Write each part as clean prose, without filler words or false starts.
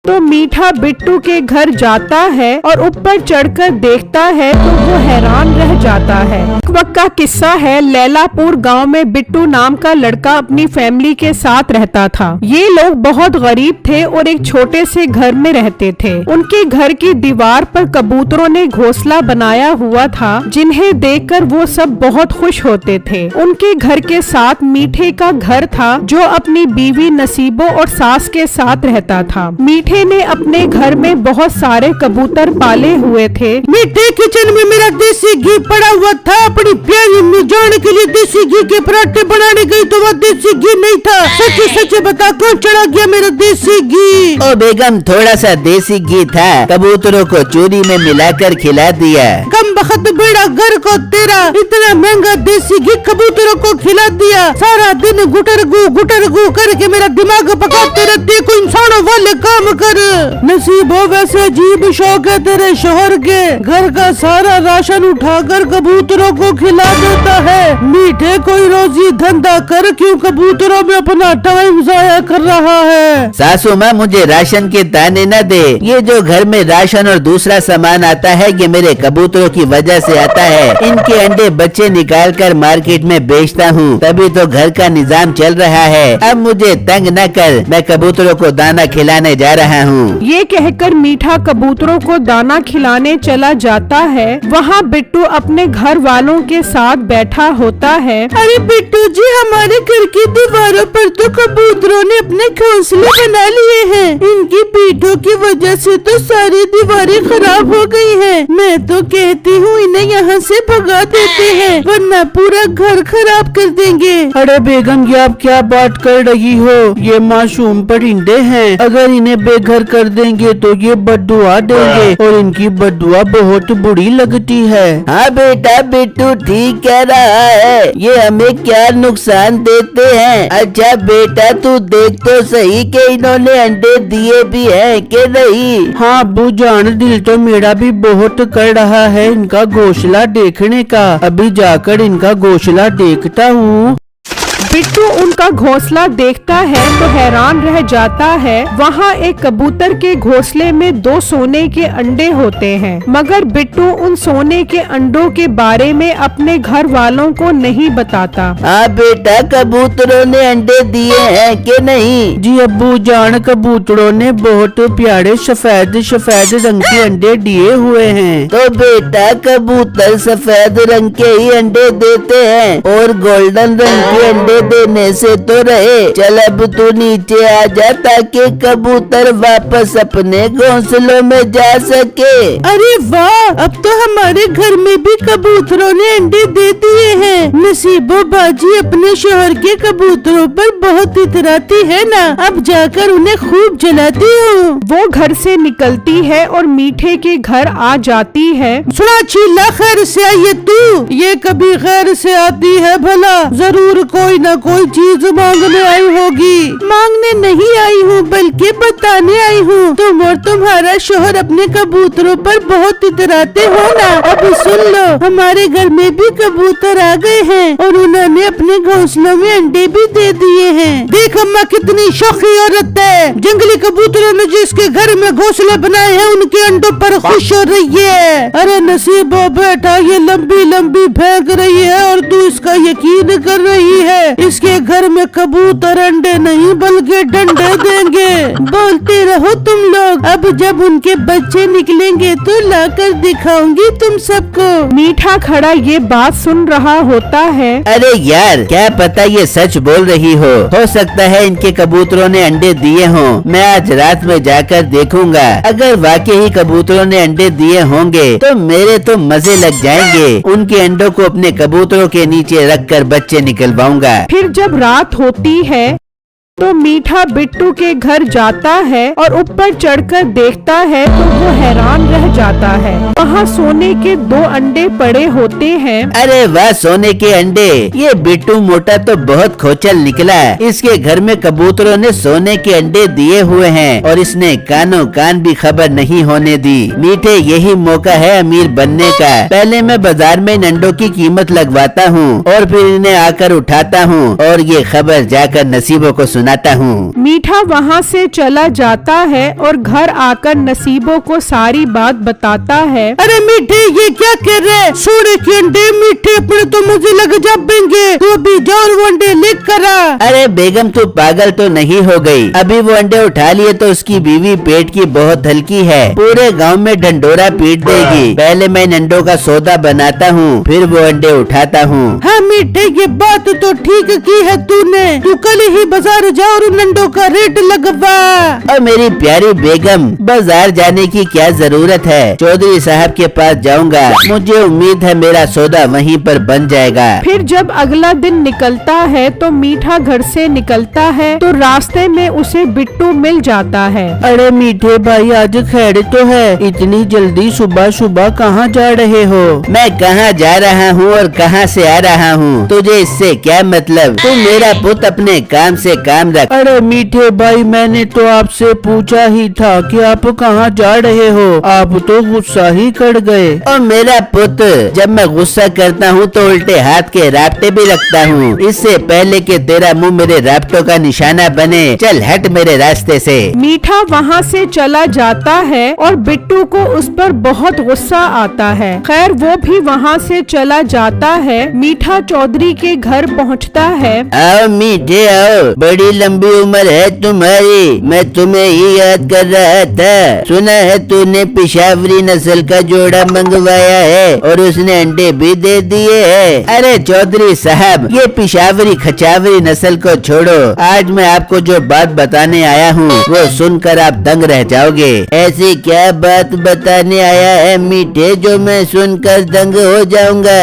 तो मीठा बिट्टू के घर जाता है और ऊपर चढ़कर देखता है तो वो हैरान रह जाता है। एक वक्त का किस्सा है, लैलापुर गांव में बिट्टू नाम का लड़का अपनी फैमिली के साथ रहता था। ये लोग बहुत गरीब थे और एक छोटे से घर में रहते थे। उनके घर की दीवार पर कबूतरों ने घोंसला बनाया हुआ था, जिन्हें देखकर वो सब बहुत खुश होते थे। उनके घर के साथ मीठे का घर था, जो अपनी बीवी नसीबो और सास के साथ रहता था। मीठे ने अपने घर में बहुत सारे कबूतर पाले हुए थे। मीठे किचन में मेरा देसी घी पड़ा हुआ था। अपनी प्यारी मिजान के लिए देसी घी के पराठे बनाने गई तो वो देसी घी नहीं था। सच सच बता, कौन चढ़ा गया मेरा देसी घी? ओ बेगम, थोड़ा सा देसी घी था, कबूतरों को चूरी में मिलाकर खिला दिया। कम बखत बेड़ा घर को तेरा, इतना महंगा देसी घी कबूतरों को खिला दिया। सारा दिन गुटर गु करके मेरा दिमाग पकाते रहते। कोई इंसानों वाले काम कर। नसीबो, वैसे अजीब शौक है तेरे शोहर के। घर का सारा राशन उठाकर कबूतरों को खिला देता है। मीठे कोई रोजी धंधा कर, क्यों कबूतरों में अपना टाइम जाया कर रहा है? सासू माँ, मुझे राशन के दाने न दे। ये जो घर में राशन और दूसरा सामान आता है, ये मेरे कबूतरों की वजह से आता है। इनके अंडे बच्चे निकाल कर मार्केट में बेचता हूँ, तभी तो घर का निजाम चल रहा है। अब मुझे तंग न कर, मैं कबूतरों को दाना खिलाने जा रहा हूँ। ये कहकर मीठा कबूतरों को दाना खिलाने चला जाता है। वहाँ बिट्टू अपने घर वालों के साथ बैठा होता है। अरे बिट्टू जी, हमारे घर की दीवारों पर तो कबूतरों ने अपने घोंसले बना लिए हैं। इनकी पीठों की वजह से तो सारी दीवारें खराब हो गई हैं। मैं तो कहती हूँ इन्हें यहाँ से भगा देते हैं, वरना पूरा घर खराब कर देंगे। अरे बेगम, ये आप क्या बात कर रही हो? ये मासूम परिंदे हैं, अगर इन्हें बेघर कर देंगे तो ये बद्दुआ देंगे और इनकी बद्दुआ बहुत बुरी लगती है। हाँ बेटा, बिट्टू ठीक कह रहा है, ये हमें क्या नुकसान देते हैं। अच्छा बेटा, तू देख तो सही कि इन्होंने अंडे दिए भी हैं कि नहीं। हाँ अब्बू जान, दिल तो मेरा भी बहुत कर रहा है इनका घोंसला देखने का। अभी जाकर इनका घोंसला देखता हूँ। बिट्टू उनका घोंसला देखता है तो हैरान रह जाता है। वहाँ एक कबूतर के घोंसले में 2 सोने के अंडे होते हैं, मगर बिट्टू उन सोने के अंडों के बारे में अपने घर वालों को नहीं बताता। हाँ बेटा, कबूतरों ने अंडे दिए हैं कि नहीं? जी अब्बू जान, कबूतरों ने बहुत प्यारे सफेद रंग के अंडे दिए हुए हैं। तो बेटा, कबूतर सफेद रंग के ही अंडे देते हैं और गोल्डन रंग के अंडे देने से तो रहे। चल अब तू नीचे आ जा, ताकि कबूतर वापस अपने घोंसलों में जा सके। अरे वाह, अब तो हमारे घर में भी कबूतरों ने अंडे दे दिए हैं। नसीबो बाजी अपने शोहर के कबूतरों पर बहुत इतराती है ना, अब जाकर उन्हें खूब जलाती हूँ। वो घर से निकलती है और मीठे के घर आ जाती है। सुना चीला, खैर से आई है तू? ये कभी खैर से आती है भला? जरूर कोई न कोई चीज मांगने आई होगी। मांगने नहीं आई हूँ, बल्कि बताने आई हूँ। तुम और तुम्हारा शोहर अपने कबूतरों पर बहुत इतराते हो ना। अब सुन लो, हमारे घर में भी कबूतर आ गए हैं और उन्होंने अपने घोंसलों में अंडे भी दे दिए हैं। देख अम्मा, कितनी शौकी औरत है। जंगली कबूतरों ने जिसके घर में घोंसले बनाए हैं, उनके अंडों पर खुश हो रही है। अरे नसीबो बेटा, ये लंबी लंबी फेंक रही है और तू इसका यकीन कर रही है। इसके घर में कबूतर अंडे नहीं बल्कि डंडे देंगे। बोलते रहो तुम लोग। अब जब उनके बच्चे निकलेंगे तो लाकर दिखाऊंगी तुम सबको। मीठा खड़ा ये बात सुन रहा होता है। अरे यार, क्या पता ये सच बोल रही हो सकता है इनके कबूतरों ने अंडे दिए हों। मैं आज रात में जाकर देखूंगा। अगर वाकई ही कबूतरों ने अंडे दिए होंगे तो मेरे तो मजे लग जाएंगे। उनके अंडों को अपने कबूतरों के नीचे रखकर बच्चे निकलवाऊंगा। फिर जब रात होती है तो मीठा बिट्टू के घर जाता है और ऊपर चढ़कर देखता है तो वो हैरान रह जाता है। वहाँ सोने के 2 अंडे पड़े होते हैं। अरे वाह, सोने के अंडे! ये बिट्टू मोटा तो बहुत खोचल निकला। इसके घर में कबूतरों ने सोने के अंडे दिए हुए हैं और इसने कानों कान भी खबर नहीं होने दी। मीठे, यही मौका है अमीर बनने का। पहले मैं बाजार में इन अंडों की कीमत लगवाता हूँ और फिर इन्हें आकर उठाता हूँ और ये खबर जाकर नसीबों को सुना बनाता हूँ। मीठा वहाँ से चला जाता है और घर आकर नसीबों को सारी बात बताता है। अरे मीठे ये क्या कर रहे? सोने के अंडे मीठे अपने तो मुझे लग जाएंगे, तो अभी जाओ और वो अंडे लेकर आ। अरे बेगम तू पागल तो नहीं हो गई? अभी वो अंडे उठा लिए तो उसकी बीवी पेट की बहुत हल्की है, पूरे गांव में ढंडोरा पीट देगी। पहले मैं इन अंडों का सौदा बनाता हूँ, फिर वो अंडे उठाता हूँ। हाँ मीठे ये बात तो ठीक की है तूने, तू कल ही बाजार जा और उन अंडों का रेट लगवा। और मेरी प्यारी बेगम बाजार जाने की क्या जरूरत है, चौधरी साहब के पास जाऊंगा, मुझे उम्मीद है मेरा सौदा वहीं पर बन जाएगा। फिर जब अगला दिन निकलता है तो मीठा घर से निकलता है तो रास्ते में उसे बिट्टू मिल जाता है। अरे मीठे भाई आज खैर तो है, इतनी जल्दी सुबह सुबह कहाँ जा रहे हो? मैं कहाँ जा रहा हूँ और कहाँ से आ रहा हूँ, तुझे इससे क्या मतलब? तू मेरा पुत अपने काम से काम रख। अरे मीठे भाई मैंने तो आपसे पूछा ही था कि आप कहाँ जा रहे हो, आप तो गुस्सा ही कर गए। और मेरा पुत जब मैं गुस्सा करता हूँ तो उल्टे हाथ के राब्ते भी रखता हूँ, इससे पहले कि तेरा मुंह मेरे राब्तों का निशाना बने, चल हट मेरे रास्ते से। मीठा वहाँ से चला जाता है और बिट्टू को उस पर बहुत गुस्सा आता है। खैर वो भी वहाँ से चला जाता है। मीठा चौधरी के घर पहुँचता है। आओ मीठे आओ, बड़ी लंबी उम्र है तुम्हारी, मैं तुम्हें ही याद कर रहा था। सुना है तूने पिशावरी नस्ल का जोड़ा मंगवाया है और उसने अंडे भी दे दिए हैं। अरे चौधरी साहब ये पिशावरी खचावरी नस्ल को छोड़ो, आज मैं आपको जो बात बताने आया हूँ वो सुनकर आप दंग रह जाओगे। ऐसी क्या बात बताने आया है मीठे जो मैं सुनकर दंग हो जाऊंगा?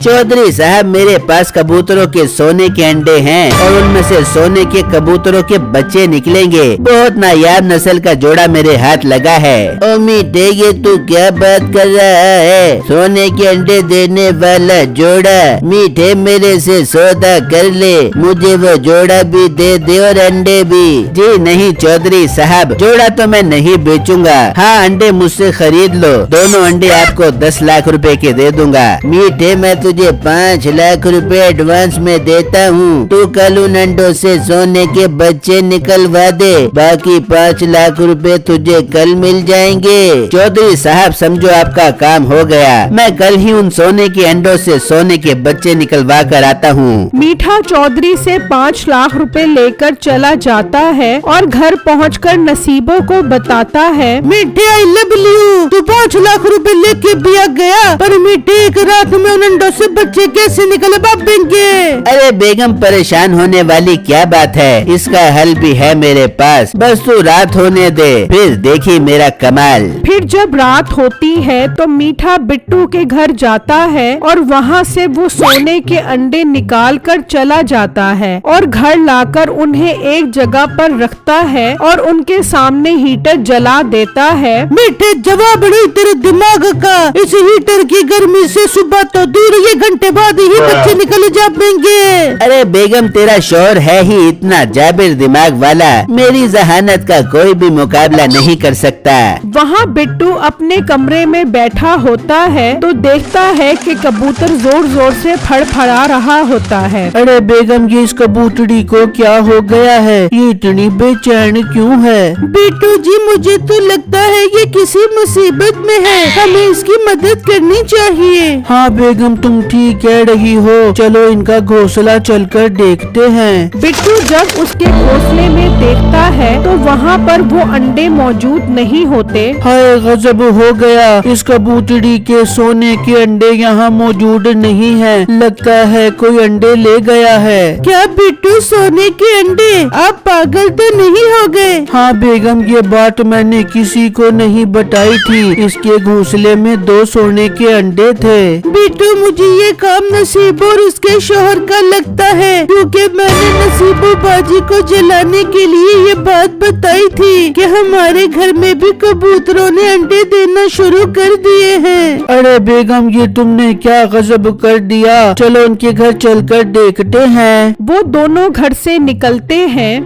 चौधरी साहब मेरे पास कबूतरों के सोने के अंडे हैं और उनमें से सोने के कबूतरों के बच्चे निकलेंगे। बहुत नायाब नस्ल का जोड़ा मेरे हाथ लगा है। ओ मीठे ये तू क्या बात कर रहा है? सोने के अंडे देने वाला जोड़ा? मीठे मेरे से सौदा कर ले, मुझे वो जोड़ा भी दे दे और अंडे भी। जी नहीं चौधरी साहब, जोड़ा तो मैं नहीं बेचूंगा। हाँ अंडे मुझसे खरीद लो, दोनों अंडे आपको 10 लाख रुपए के दे दूंगा। मीठे मैं तुझे 5 लाख रुपए एडवांस में देता हूँ, तू कल उन अंडों से सोने के बच्चे निकलवा दे, बाकी 5 लाख रुपए तुझे कल मिल जाएंगे। चौधरी साहब समझो आपका काम हो गया, मैं कल ही उन सोने के अंडों से सोने के बच्चे निकलवा कर आता हूँ। मीठा चौधरी से 5 लाख रुपए लेकर चला जाता है और घर पहुंचकर नसीबों को बताता है। मीठे आई लव यू, तू 5 लाख रुपए लेके भी आ गया, पर मीठे एक रात में उन अंडों से बच्चे कैसे निकलवा देंगे? अरे बेगम परेशान होने वाली क्या बात है, इसका हल भी है मेरे पास, बस तू रात होने दे फिर देखी मेरा कमाल। फिर जब रात होती है तो मीठा बिट्टू के घर जाता है और वहाँ से वो सोने के अंडे निकाल कर चला जाता है और घर लाकर उन्हें एक जगह पर रखता है और उनके सामने हीटर जला देता है। मीठे जवाब नहीं तेरे दिमाग का, इस हीटर की गर्मी से सुबह तो दूर, ये घंटे बाद ही बच्चे निकल जाएंगे। अरे बेगम तेरा शोर है ही इतना जाबिर दिमाग वाला, मेरी जहानत का कोई भी मुकाबला नहीं कर सकता। वहाँ बिट्टू अपने कमरे में बैठा होता है तो देखता है कि कबूतर जोर जोर से फड़फड़ा रहा होता है। अरे बेगम ये इस कबूतरी को क्या हो गया है, ये इतनी बेचैन क्यों है? बिट्टू जी मुझे तो लगता है ये किसी मुसीबत में है, हमें इसकी मदद करनी चाहिए। हाँ बेगम तुम ठीक कह रही हो, चलो इनका घोंसला चलकर देखते हैं। बिट्टू जब उसके घोंसले में देखता है तो वहाँ पर वो अंडे मौजूद नहीं होते। हाय गजब हो गया, इस कबूतरी के सोने के अंडे यहाँ मौजूद नहीं हैं। लगता है कोई अंडे ले गया है। क्या बिट्टू सोने के अंडे? आप पागल तो नहीं हो गए? हाँ बेगम ये बात मैंने किसी को नहीं बताई थी, इसके घोंसले में 2 सोने के अंडे थे। बिट्टू मुझे ये काम नसीबो और उसके शोहर का लगता है, क्योंकि मैंने नसीबो बाजी को जलाने के लिए ये बात बताई थी कि हमारे घर में भी कबूतरों ने अंडे देना शुरू कर दिए हैं। अरे बेगम ये तुमने क्या गजब कर दिया, चलो उनके घर चलकर देखते हैं। वो दोनों घर से निकलते हैं।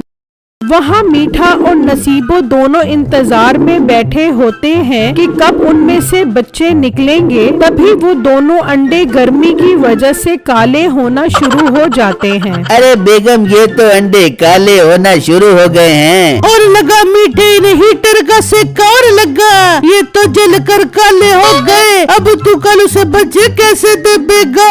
वहाँ मीठा और नसीबो दोनों इंतजार में बैठे होते हैं कि कब उनमें से बच्चे निकलेंगे। तभी वो दोनों अंडे गर्मी की वजह से काले होना शुरू हो जाते हैं। अरे बेगम, ये तो अंडे काले होना शुरू हो गए हैं। और लगा मीठे ने हीटर का सेका और लगा, ये तो जलकर काले हो गए। अब तू कल उसे बच्चे कैसे देगा?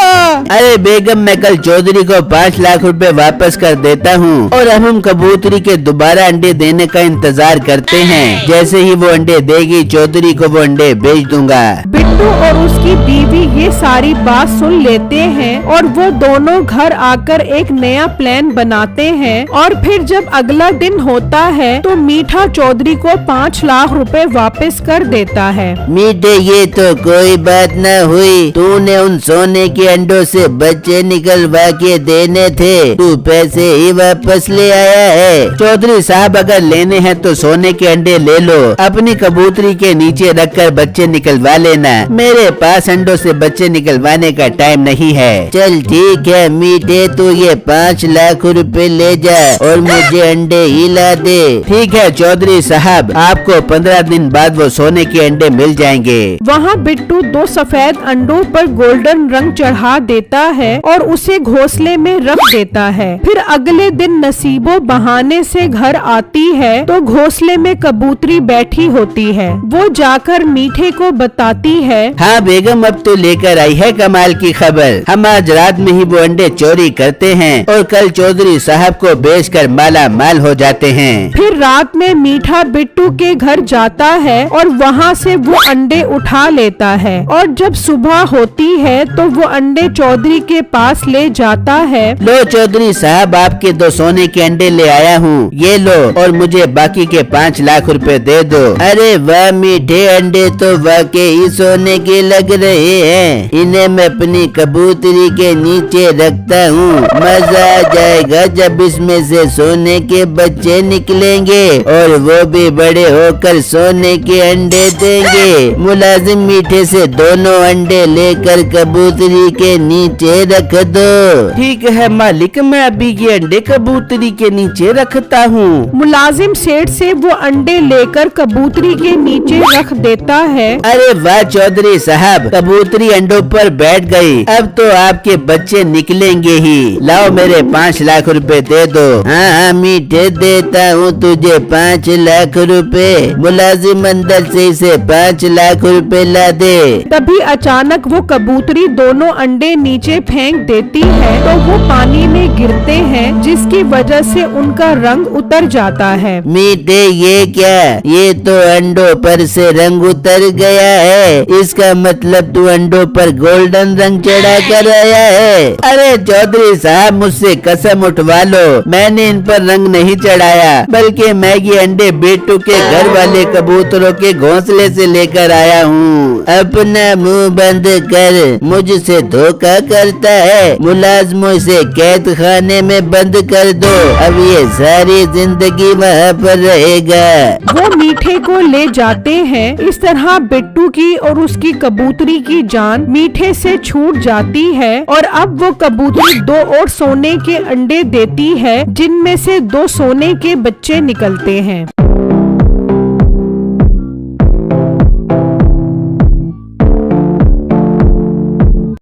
अरे बेगम, मैं कल चौधरी को 5 लाख रुपए वापस कर देता हूँ और अब हम कबूतरी के दोबारा अंडे देने का इंतजार करते हैं। जैसे ही वो अंडे देगी चौधरी को वो अंडे बेच दूंगा। बिट्टू और उसकी बीवी ये सारी बात सुन लेते हैं और वो दोनों घर आकर एक नया प्लान बनाते हैं। और फिर जब अगला दिन होता है तो मीठा चौधरी को 5 लाख रुपए वापस कर देता है। मीठे, ये तो कोई बात न हुई। तूने उन सोने के अंडों से बच्चे निकलवा के देने थे, तू पैसे ही वापस ले आया है। चौधरी साहब, अगर लेने हैं तो सोने के अंडे ले लो, अपनी कबूतरी के नीचे रखकर बच्चे निकलवा लेना। मेरे पास अंडों से बच्चे निकलवाने का टाइम नहीं है। चल ठीक है मीठे, तू ये 5 लाख रुपए ले जा और मुझे अंडे ही ला दे। ठीक है चौधरी साहब, आपको 15 दिन बाद वो सोने के अंडे मिल जाएंगे। वहाँ बिट्टू 2 सफेद अंडों पर गोल्डन रंग चढ़ा देता है और उसे घोंसले में रख देता है। फिर अगले दिन नसीबो बहाने से घर आती है तो घोंसले में कबूतरी बैठी होती है। वो जाकर मीठे को बताती है, हाँ बेगम, अब तो लेकर आई है कमाल की खबर। हम आज रात में ही वो अंडे चोरी करते हैं और कल चौधरी साहब को बेचकर माला माल हो जाते हैं। फिर रात में मीठा बिट्टू के घर जाता है और वहाँ से वो अंडे उठा लेता है और जब सुबह होती है तो वो अंडे चौधरी के पास ले जाता है। लो चौधरी साहब, आपके 2 सोने के अंडे ले आया हूँ, ये लो और मुझे बाकी के 5 लाख रुपए दे दो। अरे वाह मीठे, अंडे तो वाकई सोने के लग रहे हैं। इन्हें मैं अपनी कबूतरी के नीचे रखता हूँ। मजा आ जाएगा जब इसमें से सोने के बच्चे निकलेंगे और वो भी बड़े होकर सोने के अंडे देंगे। मुलाजिम, मीठे से दोनों अंडे लेकर कबूतरी के नीचे रख दो। ठीक है मालिक, मैं अभी ये अंडे कबूतरी के नीचे रखता हूँ। मुलाजिम सेठ से वो अंडे लेकर कबूतरी के नीचे रख देता है। अरे वाह चौधरी साहब, कबूतरी अंडों पर बैठ गई। अब तो आपके बच्चे निकलेंगे ही। लाओ मेरे 5 लाख रुपए दे दो। हाँ हाँ मीठे, देता हूँ तुझे 5 लाख रुपए। मुलाजिम, अंदर से इसे 5 लाख रुपए ला दे। तभी अचानक वो कबूतरी दोनों अंडे नीचे फेंक देती है तो वो पानी में गिरते हैं, जिसकी वजह से उनका रंग उतर जाता है। मीठे, ये क्या? ये तो अंडों पर से रंग उतर गया है। इसका मतलब तू अंडों पर गोल्डन रंग चढ़ा कर आया है। अरे चौधरी साहब, मुझसे कसम उठवा लो, मैंने इन पर रंग नहीं चढ़ाया, बल्कि मैं ये अंडे बिट्टू के घर वाले कबूतरों के घोंसले से लेकर आया हूँ। अपना मुंह बंद कर, मुझसे धोखा करता है। मुलाजमों से कैद खाने में बंद कर दो, अब ये सारी जिंदगी वहाँ पर रहेगा। वो मीठे को ले जाते हैं। इस तरह बिट्टू की और उसकी कबूतरी की जान मीठे से छूट जाती है और अब वो कबूतरी 2 और सोने के अंडे देती है, जिनमें से 2 सोने के बच्चे निकलते हैं।